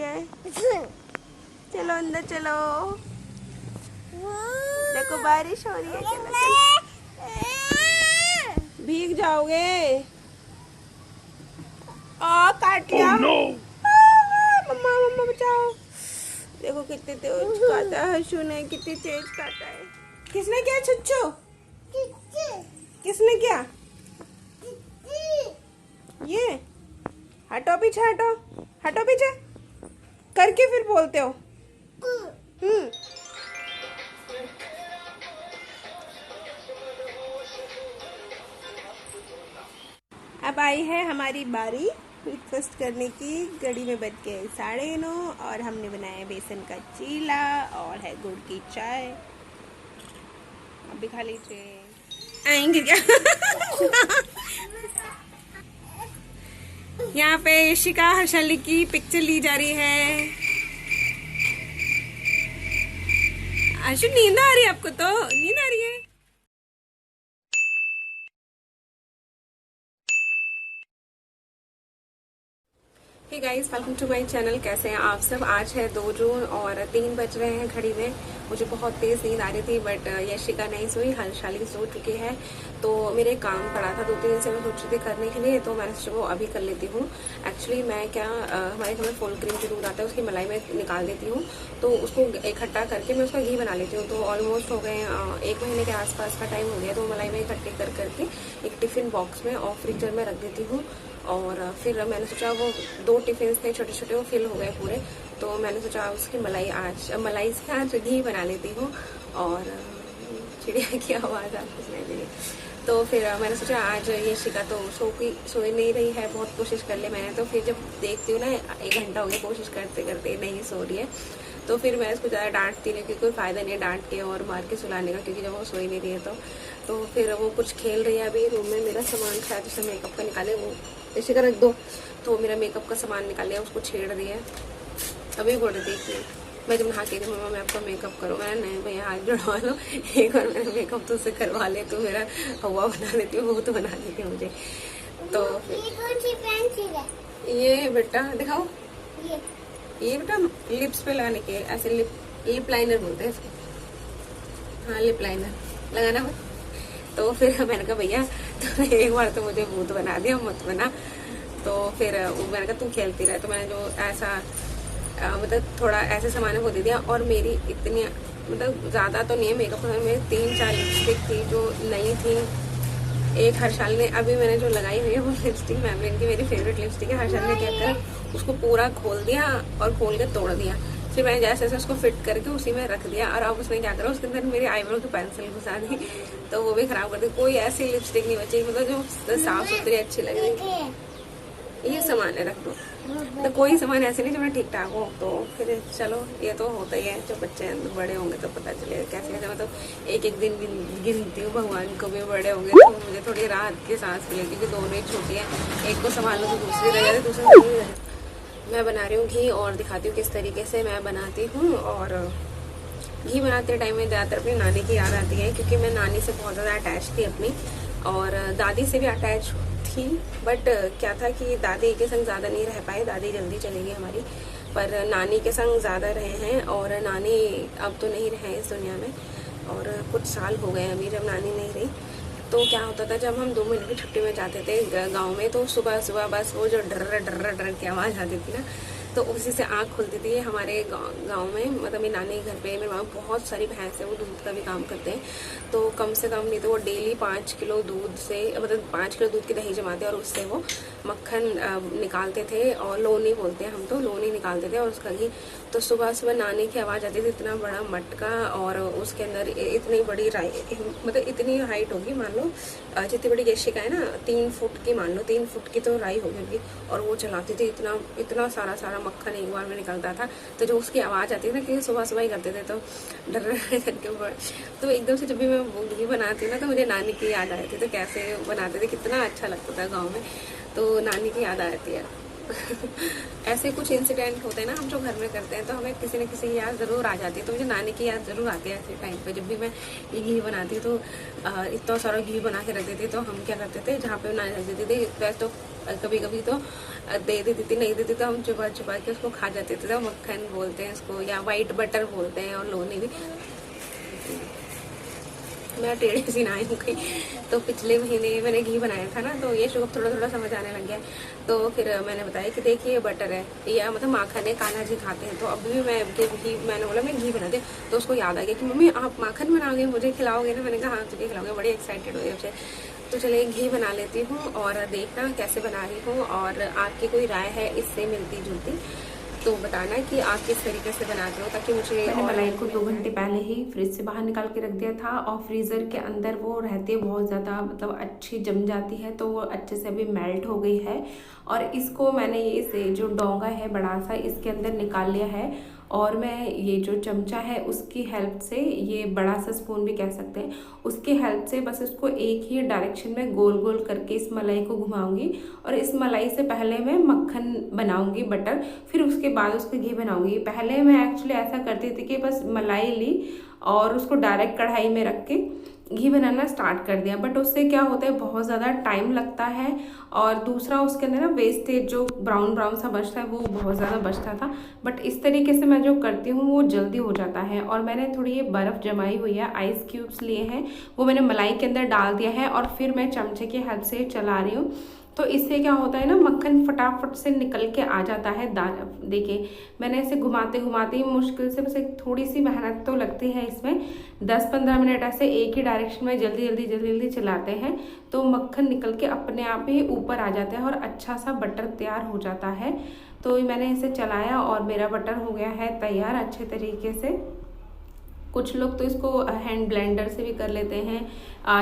है। चलो अंदर चलो, देखो बारिश हो रही है। चलो भीग जाओगे। काट लिया। मम्मा मम्मा बचाओ। देखो कितने तेज काटा है हर्षु ने, कितनी तेज काटा है। किसने किया छुच्चू? किसने किया ये? हटो पीछे, हटो हटो पीछे करके फिर बोलते हो। अब आई है हमारी बारी ब्रेकफास्ट करने की। घड़ी में बज गए 9:30 और हमने बनाया बेसन का चीला और है गुड़ की चाय। अभी खा लीजिए। आएंगे क्या? यहाँ पे यशिका हर्षाली की पिक्चर ली जा रही है। आशु नींद आ रही है आपको? तो नींद आ रही है। Hey guys, welcome to my channel. कैसे हैं आप सब? आज है 2 जून और 3 बज रहे हैं घड़ी में। मुझे बहुत तेज नींद आ रही थी बट यशिका नहीं सोई, हर्षाली सो चुकी है। तो मेरे काम पड़ा था 2-3 दिन से, मैं सोच रही थी करने के लिए, तो मैंने सोचा वो अभी कर लेती हूँ। एक्चुअली मैं क्या हमारे घर में फुल क्रीम जो दूध आता है उसकी मलाई में निकाल देती हूँ, तो उसको इकट्ठा करके मैं उसका घी बना लेती हूँ। तो ऑलमोस्ट हो गए 1 महीने के आसपास का टाइम हो गया। तो मलाई में इकट्ठे कर करके एक टिफिन बॉक्स में और फ्रीजर में रख देती हूँ। और फिर मैंने सोचा वो 2 टिफिन थे छोटे छोटे, वो फिल हो गए पूरे। तो मैंने सोचा उसकी मलाई से आज घी बना लेती हूँ। और चिड़िया की आवाज़ आपको सुनाई देगी। तो फिर मैंने सोचा आज ये शिका तो सोई नहीं रही है, बहुत कोशिश कर ली मैंने। तो फिर जब देखती हूँ ना 1 घंटा हो गया कोशिश करते करते नहीं सो रही है, तो फिर मैं इसको ज़्यादा डांटती नहीं, क्योंकि कोई फ़ायदा नहीं है डांट के और मार के सुलाने का, क्योंकि जब वो सोई नहीं रही है तो फिर वो कुछ खेल रही है अभी रूम में। मेरा सामान शायद उसे मेकअप का निकाले, वो इसी का रख दो। तो मेरा मेकअप का सामान निकाले, उसको छेड़ रही है। अभी बोल रही थी मैं जब नहा के गई, मम्मा मैं आपका मेकअप करूँ। मैंने नहीं भैया हाथ जुड़वा लो, एक बार मेरा मेकअप तो उससे करवा ले, तो मेरा हवा बना देती हूँ, वो तो बना देती है मुझे। तो ये बेटा दिखाओ, ये बेटा लिप्स पे लगाने के, ऐसे लिप लाइनर बोलते हैं इसको। हाँ लिप लाइनर लगाना हो। तो फिर मैंने कहा भैया तो एक बार तो मुझे भूत बना दिया, मत बना। तो फिर मैंने कहा तू खेलती रहे। तो मैंने जो ऐसा मतलब थोड़ा ऐसे सामान को दे दिया। और मेरी इतनी मतलब ज़्यादा तो नहीं है मेकअप, मेरी 3-4 लिपस्टिक थी जो नई थी। एक हर्षाल ने अभी मैंने जो लगाई हुई है वो लिपस्टिक मैबलिन की मेरी फेवरेट लिपस्टिक है। हर्षाल ने क्या करा, उसको पूरा खोल दिया और खोल के तोड़ दिया। फिर मैंने जैसे जैसे उसको फिट करके उसी में रख दिया। और अब उसने क्या करा, उसके अंदर मेरी आईब्रो की पेंसिल घुसा दी, तो वो भी खराब कर दी। कोई ऐसी लिपस्टिक नहीं बची मतलब जो साफ सुथरी अच्छी लग रही। ये सामान है रख दो, तो कोई सामान ऐसे नहीं जो मैं ठीक ठाक हो। तो फिर चलो ये तो होता ही है, जब बच्चे बड़े होंगे तो पता चलेगा कैसे कैसे। मतलब एक एक दिन गिनती हूँ, भगवान को भी बड़े होंगे तो मुझे थोड़ी राहत की सांस मिलेगी, क्योंकि दोनों ही छोटी है। एक को संभालो तो दूसरी रह जाती, दूसरी। मैं बना रही हूँ घी और दिखाती हूँ किस तरीके से मैं बनाती हूँ। और घी बनाते टाइम में ज़्यादातर अपनी नानी की याद आती है, क्योंकि मैं नानी से बहुत ज़्यादा अटैच थी अपनी, और दादी से भी अटैच थी। बट क्या था कि दादी के संग ज़्यादा नहीं रह पाए, दादी जल्दी चली गई हमारी, पर नानी के संग ज़्यादा रहे हैं। और नानी अब तो नहीं रहे इस दुनिया में, और कुछ साल हो गए अभी जब नानी नहीं रही। तो क्या होता था, जब हम 2 महीने की छुट्टी में जाते थे गांव में, तो सुबह सुबह बस वो जो डर की आवाज़ आती थी ना, तो उसी से आँख खुलती थी। हमारे गांव में मतलब मेरी नानी के घर पे मेरे वहाँ बहुत सारी भैंस है, वो दूध का भी काम करते हैं। तो कम से कम नहीं तो वो डेली 5 किलो दूध से मतलब 5 किलो दूध की दही जमाते और उससे वो मक्खन निकालते थे, और लोनी बोलते हैं हम, तो लोनी निकालते थे और उसका घी। तो सुबह सुबह नानी की आवाज़ आती थी, इतना बड़ा मटका और उसके अंदर इतनी बड़ी राई, मतलब इतनी हाइट होगी, मान लो जितनी बड़ी यशिका है ना 3 फुट की, मान लो 3 फुट की तो राई होगी उनकी। और वो चलाती थी, इतना सारा मक्खन एक बार में निकलता था। तो जो उसकी आवाज़ आती थी ना, कि सुबह सुबह ही करते थे, तो डर करके तो एकदम से जब भी मैं घी बनाती ना, तो मुझे नानी की याद आती थी। तो कैसे बनाते थे, कितना अच्छा लगता था गाँव में, तो नानी की याद आती है। ऐसे कुछ इंसिडेंट होते हैं ना हम जो घर में करते हैं, तो हमें किसी न किसी की याद ज़रूर आ जाती है। तो मुझे नानी की याद ज़रूर आती है ऐसे टाइम पे। जब भी मैं ये घी बनाती तो इतना सारा घी बना के रख देती, तो हम क्या करते थे, जहाँ पे नानी रख देती थी वैसे तो कभी कभी तो दे देती थी, नहीं देती तो हम छुपा छुपा के उसको खा जाते थे। तो मक्खन बोलते हैं उसको, या वाइट बटर बोलते हैं, और लोग ने भी। मैं टेढ़ी सी ना हूँ कहीं। तो पिछले महीने मैंने घी बनाया था ना, तो ये शुभ थोड़ा थोड़ा समझ आने लग गया। तो फिर मैंने बताया कि देखिए ये बटर है, या मतलब माखन है, कान्हा जी खाते हैं। तो अभी भी मैंने बोला मैं घी बनाती हूँ, तो उसको याद आ गया कि मम्मी आप माखन बनाओगे, मुझे खिलाओगे ना। मैंने कहा हाँ तुझे खिलाओगे, बड़ी एक्साइटेड हुई उससे। तो चलिए घी बना लेती हूँ और देखना कैसे बना रही हूँ, और आपकी कोई राय है इससे मिलती जुलती तो बताना कि आप किस तरीके से बनाते हो, ताकि मुझे। मैंने मलाई को 2 घंटे पहले ही फ्रिज से बाहर निकाल के रख दिया था, और फ्रीज़र के अंदर वो रहती है बहुत ज़्यादा, मतलब अच्छी जम जाती है, तो वो अच्छे से अभी मेल्ट हो गई है। और इसको मैंने इसे जो डोंगा है बड़ा सा, इसके अंदर निकाल लिया है। और मैं ये जो चमचा है उसकी हेल्प से, ये बड़ा सा स्पून भी कह सकते हैं, उसकी हेल्प से बस इसको एक ही डायरेक्शन में गोल गोल करके इस मलाई को घुमाऊंगी। और इस मलाई से पहले मैं मक्खन बनाऊंगी, बटर, फिर उसके बाद उसका घी बनाऊंगी। पहले मैं एक्चुअली ऐसा करती थी कि बस मलाई ली और उसको डायरेक्ट कढ़ाई में रख के घी बनाना स्टार्ट कर दिया, बट उससे क्या होता है बहुत ज़्यादा टाइम लगता है। और दूसरा उसके अंदर ना वेस्टेज जो ब्राउन ब्राउन सा बचता है वो बहुत ज़्यादा बचता था। बट इस तरीके से मैं जो करती हूँ वो जल्दी हो जाता है। और मैंने थोड़ी ये बर्फ़ जमाई हुई है, आइस क्यूब्स लिए हैं, वो मैंने मलाई के अंदर डाल दिया है, और फिर मैं चमचे की हेल्प से चला रही हूँ। तो इससे क्या होता है ना, मक्खन फटाफट से निकल के आ जाता है। देखिए मैंने ऐसे घुमाते घुमाते ही मुश्किल से, बस एक थोड़ी सी मेहनत तो लगती है इसमें, 10-15 मिनट ऐसे एक ही डायरेक्शन में जल्दी जल्दी जल्दी जल्दी चलाते हैं, तो मक्खन निकल के अपने आप ही ऊपर आ जाता है और अच्छा सा बटर तैयार हो जाता है। तो मैंने इसे चलाया और मेरा बटर हो गया है तैयार अच्छे तरीके से। कुछ लोग तो इसको हैंड ब्लेंडर से भी कर लेते हैं,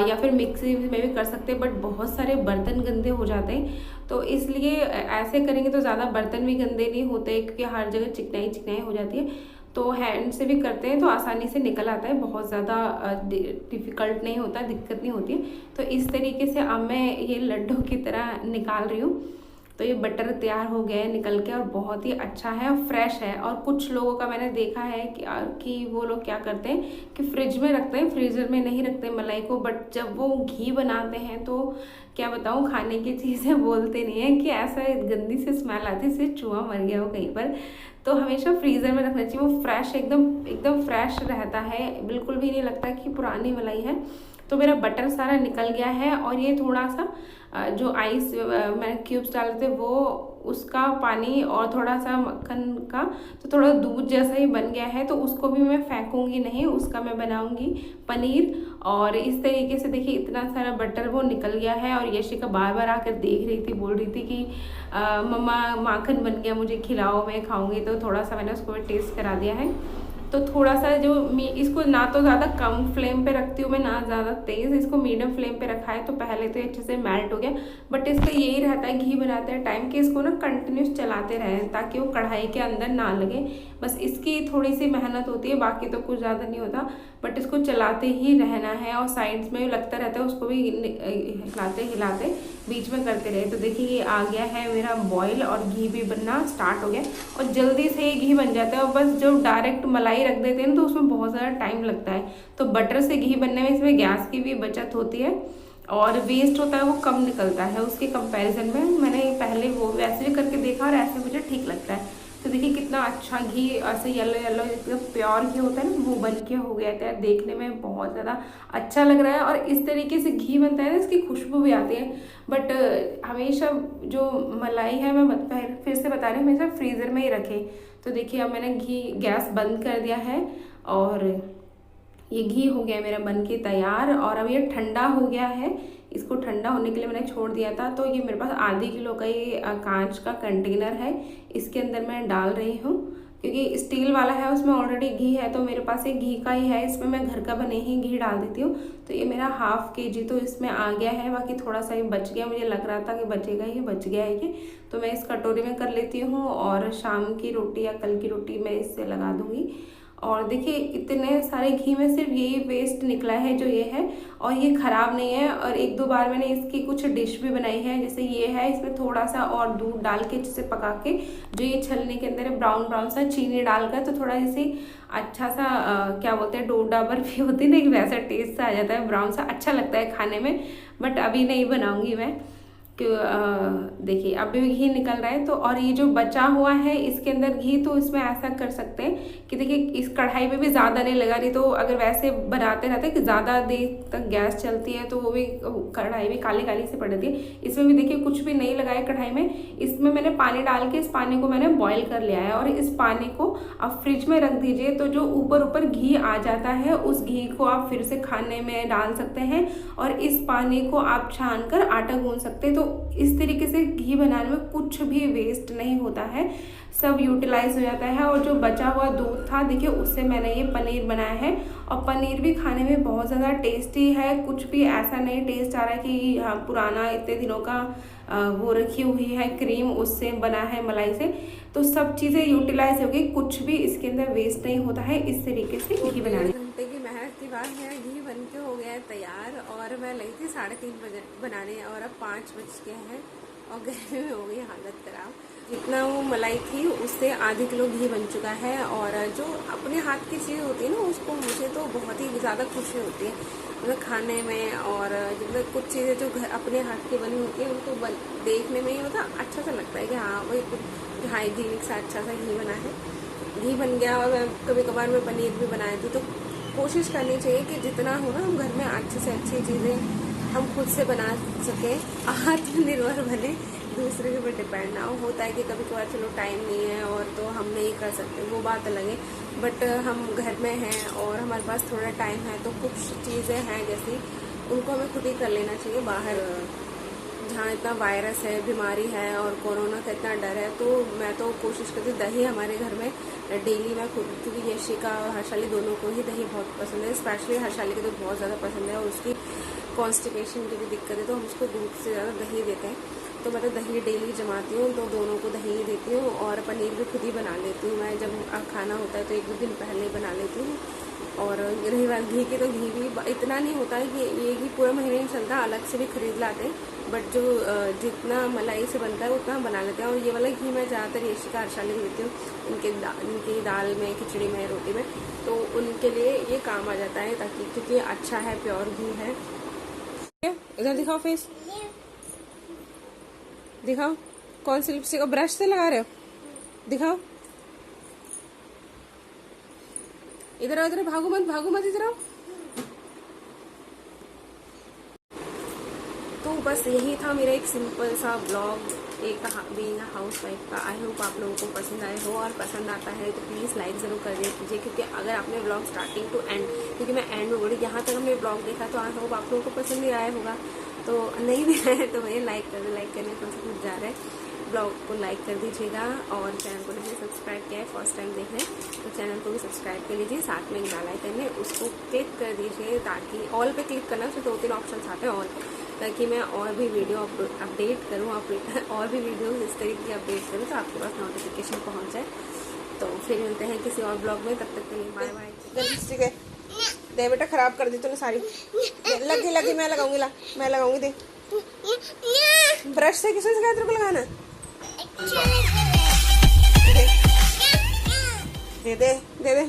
या फिर मिक्सी में भी कर सकते हैं, बट बहुत सारे बर्तन गंदे हो जाते हैं। तो इसलिए ऐसे करेंगे तो ज़्यादा बर्तन भी गंदे नहीं होते, क्योंकि हर जगह चिकनाई चिकनाई हो जाती है। तो हैंड से भी करते हैं तो आसानी से निकल आता है, बहुत ज़्यादा डिफ़िकल्ट नहीं होता, दिक्कत नहीं होती है। तो इस तरीके से अब मैं ये लड्डू की तरह निकाल रही हूँ। तो ये बटर तैयार हो गया है निकल के, और बहुत ही अच्छा है और फ्रेश है। और कुछ लोगों का मैंने देखा है कि वो लोग क्या करते हैं कि फ्रिज में रखते हैं, फ्रीज़र में नहीं रखते मलाई को, बट जब वो घी बनाते हैं तो क्या बताऊँ, खाने की चीज़ें बोलते नहीं है कि ऐसा गंदी सी स्मेल आती है, इससे चूहा मर गया हो कहीं पर। तो हमेशा फ्रीज़र में रखना चाहिए, वो फ्रेश एकदम एकदम फ्रेश रहता है, बिल्कुल भी नहीं लगता कि पुरानी मलाई है। तो मेरा बटर सारा निकल गया है, और ये थोड़ा सा जो आइस मैंने क्यूब्स डाले थे वो, उसका पानी और थोड़ा सा मक्खन का, तो थोड़ा दूध जैसा ही बन गया है। तो उसको भी मैं फेंकूंगी नहीं, उसका मैं बनाऊंगी पनीर। और इस तरीके से देखिए इतना सारा बटर वो निकल गया है। और यशिका बार बार आकर देख रही थी, बोल रही थी कि मम्मा माखन बन गया, मुझे खिलाओ, मैं खाऊंगी। तो थोड़ा सा मैंने उसको भी टेस्ट करा दिया है। तो थोड़ा सा जो इसको ना तो ज़्यादा कम फ्लेम पे रखती हूँ मैं, ना ज़्यादा तेज़, इसको मीडियम फ्लेम पे रखा है। तो पहले तो अच्छे से मेल्ट हो गया, बट इसका यही रहता है घी बनाते हैं टाइम कि इसको ना कंटिन्यूस चलाते रहें, ताकि वो कढ़ाई के अंदर ना लगे। बस इसकी थोड़ी सी मेहनत होती है, बाकी तो कुछ ज़्यादा नहीं होता, बट इसको चलाते ही रहना है। और साइड्स में लगता रहता है, उसको भी हिलाते हिलाते बीच में करते रहे। तो देखिए ये आ गया है मेरा बॉईल, और घी भी बनना स्टार्ट हो गया, और जल्दी से ये घी बन जाता है। और बस जो डायरेक्ट मलाई रख देते हैं ना, तो उसमें बहुत ज़्यादा टाइम लगता है। तो बटर से घी बनने में इसमें गैस की भी बचत होती है, और वेस्ट होता है वो कम निकलता है उसके कंपैरिजन में। मैंने पहले वो वैसे भी करके देखा, और ऐसे मुझे ठीक लगता है। तो देखिए कितना अच्छा घी, ऐसे येलो येलो एकदम प्योर घी होता है ना, वो बन के हो गया था। देखने में बहुत ज़्यादा अच्छा लग रहा है, और इस तरीके से घी बनता है ना, इसकी खुशबू भी आती है। बट हमेशा जो मलाई है, मैं फिर से बता रही हूँ, हमेशा फ्रीज़र में ही रखें। तो देखिए अब मैंने घी गैस बंद कर दिया है, और ये घी हो गया मेरा बन के तैयार। और अब ये ठंडा हो गया है, इसको ठंडा होने के लिए मैंने छोड़ दिया था। तो ये मेरे पास आधे किलो का ये कांच का कंटेनर है, इसके अंदर मैं डाल रही हूँ, क्योंकि स्टील वाला है उसमें ऑलरेडी घी है। तो मेरे पास एक घी का ही है, इसमें मैं घर का बने ही घी डाल देती हूँ। तो ये मेरा ½ kg तो इसमें आ गया है, बाकी थोड़ा सा ही बच गया, मुझे लग रहा था कि बचेगा ही, बच गया है ये। तो मैं इस कटोरी में कर लेती हूँ, और शाम की रोटी या कल की रोटी मैं इससे लगा दूँगी। और देखिए इतने सारे घी में सिर्फ यही वेस्ट निकला है जो ये है, और ये ख़राब नहीं है। और एक दो बार मैंने इसकी कुछ डिश भी बनाई है, जैसे ये है, इसमें थोड़ा सा और दूध डाल के जिसे पका के जो ये छलनी के अंदर है ब्राउन ब्राउन सा चीनी डालकर, तो थोड़ा जैसे अच्छा सा क्या बोलते हैं डोडा बर्फी होती है ना, वैसा टेस्ट सा आ जाता है, ब्राउन सा अच्छा लगता है खाने में। बट अभी नहीं बनाऊंगी मैं, देखिए अभी भी घी निकल रहा है। तो और ये जो बचा हुआ है इसके अंदर घी, तो इसमें ऐसा कर सकते हैं कि देखिए इस कढ़ाई में भी ज़्यादा नहीं लगा रही, तो अगर वैसे बनाते रहते कि ज़्यादा देर तक गैस चलती है तो वो भी कढ़ाई भी काली काली से पड़ जाती है। इसमें भी देखिए कुछ भी नहीं लगाया कढ़ाई में, इसमें मैंने पानी डाल के इस पानी को मैंने बॉयल कर लिया है, और इस पानी को आप फ्रिज में रख दीजिए, तो जो ऊपर ऊपर घी आ जाता है उस घी को आप फिर से खाने में डाल सकते हैं, और इस पानी को आप छान कर आटा गूंद सकते हैं। तो इस तरीके से घी बनाने में कुछ भी वेस्ट नहीं होता है, सब यूटिलाइज हो जाता है। और जो बचा हुआ दूध था देखिए उससे मैंने ये पनीर बनाया है, और पनीर भी खाने में बहुत ज़्यादा टेस्टी है, कुछ भी ऐसा नहीं टेस्ट आ रहा है कि हाँ पुराना इतने दिनों का वो रखी हुई है क्रीम उससे बना है मलाई से। तो सब चीज़ें यूटिलाइज हो गई, कुछ भी इसके अंदर वेस्ट नहीं होता है इस तरीके से घी बनाने। घंटे की मेहनत के बाद मेरा घी बन के हो गया है तैयार, और मैं लगी थी 3:30 बजे बनाने, और अब 5 बज गए हैं, और गर्मी में हो गई हालत खराब। जितना वो मलाई थी उससे आधे किलो घी बन चुका है। और जो अपने हाथ की चीज़ होती है ना, उसको मुझे तो बहुत ही ज़्यादा खुशी होती है मतलब खाने में। और मतलब कुछ चीज़ें जो घर अपने हाथ की बनी होती है उनको देखने में ही मतलब अच्छा सा लगता है कि हाँ वही कुछ हाइजीनिक सा अच्छा सा घी बना है। घी बन गया, और कभी कभार मैं पनीर भी बनाई थी। तो कोशिश करनी चाहिए कि जितना हो ना हम घर में अच्छी से अच्छी चीज़ें हम खुद से बना सकें, आत्मनिर्भर बने, दूसरे के ऊपर डिपेंड ना हो। होता है कि कभी कभार चलो टाइम नहीं है और तो हम नहीं कर सकते, वो बात अलग है। बट हम घर में हैं और हमारे पास थोड़ा टाइम है, तो कुछ चीज़ें हैं जैसी उनको हमें खुद ही कर लेना चाहिए। बाहर जहाँ इतना वायरस है, बीमारी है और कोरोना का इतना डर है, तो मैं तो कोशिश करती हूँ दही हमारे घर में डेली मैं खुद, क्योंकि यशिका और हर्षाली दोनों को ही दही बहुत पसंद है, स्पेशली हर्षाली को तो बहुत ज़्यादा पसंद है, और उसकी कॉन्स्टिपेशन की भी दिक्कत है, तो हम उसको दूध से ज़्यादा दही देते हैं। तो मैं तो दही डेली जमाती हूँ, तो दोनों को दही ही देती हूँ। और पनीर भी खुद ही बना लेती हूँ मैं, जब खाना होता है तो 1-2 दिन पहले ही बना लेती हूँ। और रही बात घी की, तो घी भी इतना नहीं होता है कि ये घी पूरे महीने नहीं चलता, अलग से भी खरीद लाते हैं। बट जो जितना मलाई से बनता है उतना बना लेते हैं। और ये वाला घी मैं ज़्यादातर यशिका हर्षाली देती हूँ इनकी दाल में, खिचड़ी में, रोटी में, तो उनके लिए ये काम आ जाता है, ताकि क्योंकि अच्छा है, प्योर घी है। इधर दिखाओ फेस, दिखाओ कौन सी लिपस्टिक ब्रश से लगा रहे हो, दिखाओ। इधर आओ, इधर भागो मत इधर आओ। तो बस यही था मेरा एक सिंपल सा ब्लॉग, एक बीइंग अ हाउस वाइफ का। आई होप आप लोगों को पसंद आए हो, और पसंद आता है तो प्लीज़ लाइक ज़रूर कर दिया कीजिए, क्योंकि अगर आपने ब्लॉग स्टार्टिंग टू एंड, क्योंकि मैं एंड में बोली यहाँ तक हमने ब्लॉग देखा, तो आई होप आप लोगों को पसंद ही आया होगा। तो नहीं भी आया तो भैया लाइक करने कौन सा कुछ जा रहा है, ब्लॉग को लाइक कर दीजिएगा। और चैनल को जैसे सब्सक्राइब किया है फर्स्ट टाइम देख रहे हैं तो चैनल को भी सब्सक्राइब कर लीजिए, साथ में बेल आइकन है उसको क्लिक कर दीजिए, ताकि ऑल पे क्लिक करना, उसमें 2-3 ऑप्शन आते हैं ऑल, ताकि मैं और भी वीडियो अपडेट करूँ, और भी वीडियो इस तरीके की अपडेट करूँ, तो आपके पास नोटिफिकेशन पहुँच जाए। तो फिर मिलते हैं किसी और ब्लॉग में, तब तक के लिए बाय बाय। लिपस्टिक है दे बेटा, खराब कर दी तूने सारी, लगी मैं लगाऊंगी, मैं लगाऊंगी, दे ब्रश से, किसने सिखाया तेरे को लगाना, दे दे दे दे।